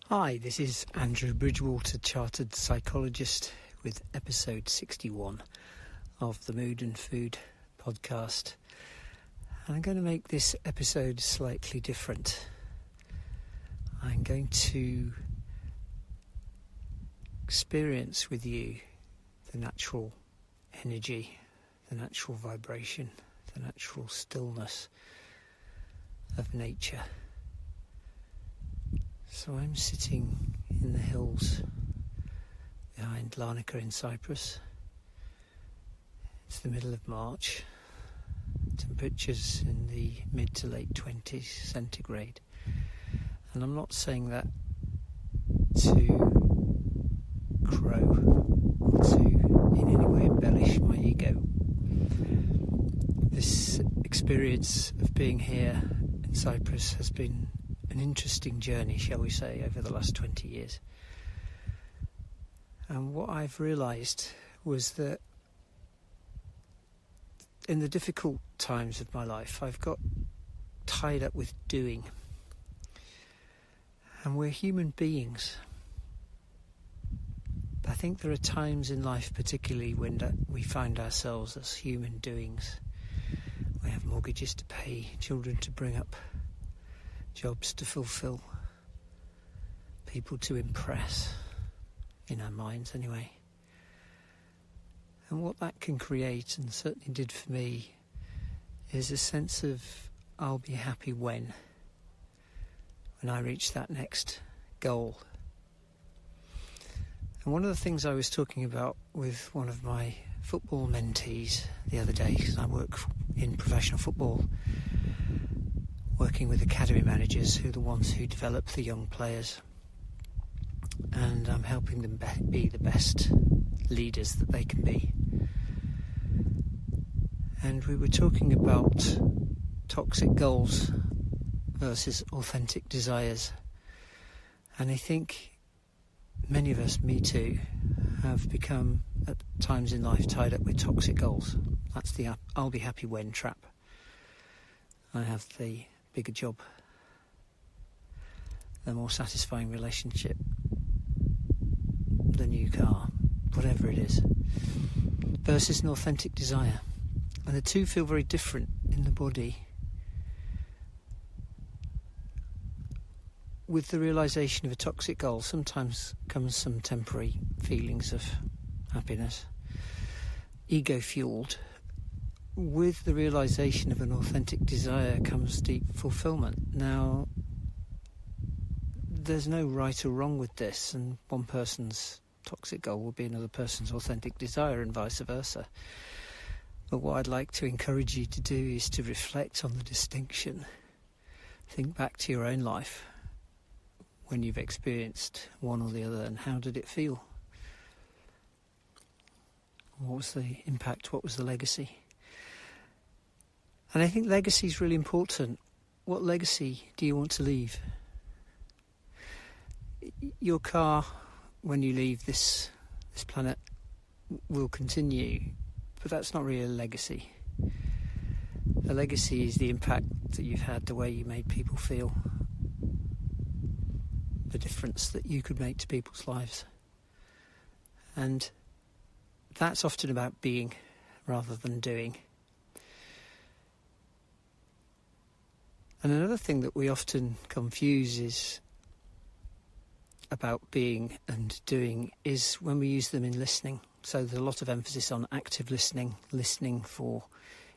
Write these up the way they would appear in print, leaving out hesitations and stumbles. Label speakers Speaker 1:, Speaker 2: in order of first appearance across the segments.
Speaker 1: Hi, this is Andrew Bridgewater, Chartered Psychologist, with episode 61 of the Mood and Food podcast. And I'm going to make this episode slightly different. I'm going to experience with you the natural energy, the natural vibration, the natural stillness of nature. So I'm sitting in the hills behind Larnaca in Cyprus. It's the middle of March. Temperatures in the mid to late 20s centigrade. And I'm not saying that to crow or to in any way embellish my ego. This experience of being here in Cyprus has been an interesting journey, shall we say, over the last 20 years. And what I've realised was that in the difficult times of my life, I've got tied up with doing. And we're human beings. I think there are times in life, particularly when we find ourselves as human doings. We have mortgages to pay, children to bring up, jobs to fulfill, people to impress, in our minds anyway. And what that can create, and certainly did for me, is a sense of I'll be happy when I reach that next goal. And one of the things I was talking about with one of my football mentees the other day, because I work in professional football, working with academy managers who are the ones who develop the young players, and I'm helping them be the best leaders that they can be. And we were talking about toxic goals versus authentic desires, and I think many of us, me too, have become at times in life tied up with toxic goals. That's the I'll be happy when trap. I have the bigger job, the more satisfying relationship, the new car, whatever it is, versus an authentic desire. And the two feel very different in the body. With the realisation of a toxic goal sometimes comes some temporary feelings of happiness, ego-fueled. With the realisation of an authentic desire comes deep fulfilment. Now, there's no right or wrong with this, and one person's toxic goal will be another person's authentic desire and vice versa. But what I'd like to encourage you to do is to reflect on the distinction. Think back to your own life when you've experienced one or the other, and how did it feel? What was the impact? What was the legacy? And I think legacy is really important. What legacy do you want to leave? Your car, when you leave this planet, will continue, but that's not really a legacy. A legacy is the impact that you've had, the way you made people feel, the difference that you could make to people's lives. And that's often about being rather than doing. And another thing that we often confuse is about being and doing is when we use them in listening. So there's a lot of emphasis on active listening, listening for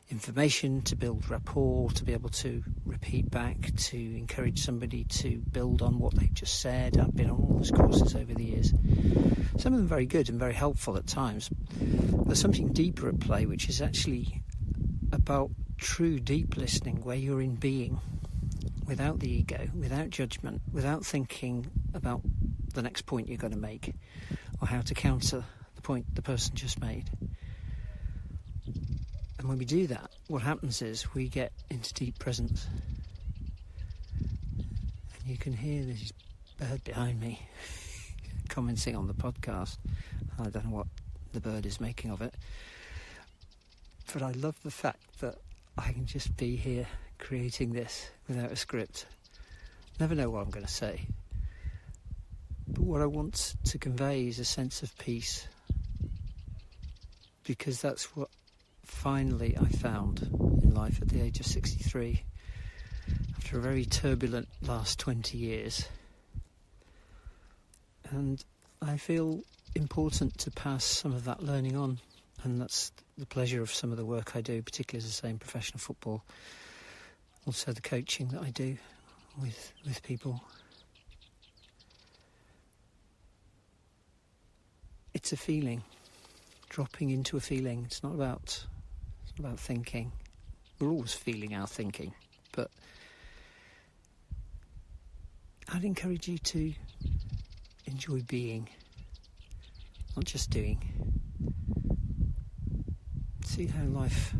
Speaker 1: information, to build rapport, to be able to repeat back, to encourage somebody to build on what they've just said. I've been on all those courses over the years. Some of them very good and very helpful at times. There's something deeper at play, which is actually about true deep listening, where you're in being, without the ego, without judgment, without thinking about the next point you're going to make or how to counter the point the person just made. And when we do that, what happens is we get into deep presence. And you can hear this bird behind me commenting on the podcast. I don't know what the bird is making of it. But I love the fact that I can just be here creating this without a script. Never know what I'm going to say. But what I want to convey is a sense of peace, because that's what finally I found in life at the age of 63, after a very turbulent last 20 years. And I feel important to pass some of that learning on, and that's the pleasure of some of the work I do, particularly, as I say, in professional football. Also the coaching that I do with people. It's a feeling, dropping into a feeling. It's not about thinking. We're always feeling our thinking, but I'd encourage you to enjoy being, not just doing. See how life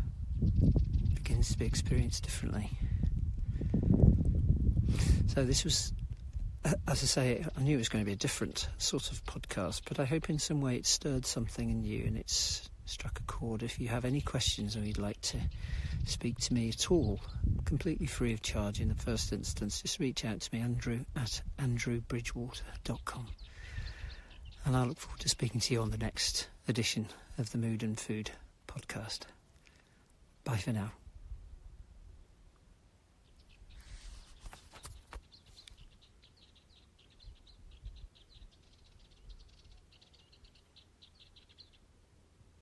Speaker 1: begins to be experienced differently. So this was, as I say, I knew it was going to be a different sort of podcast, but I hope in some way it stirred something in you and it's struck a chord. If you have any questions or you'd like to speak to me at all, completely free of charge in the first instance, just reach out to me, andrew@andrewbridgewater.com. And I look forward to speaking to you on the next edition of the Mood and Food podcast. Bye for now.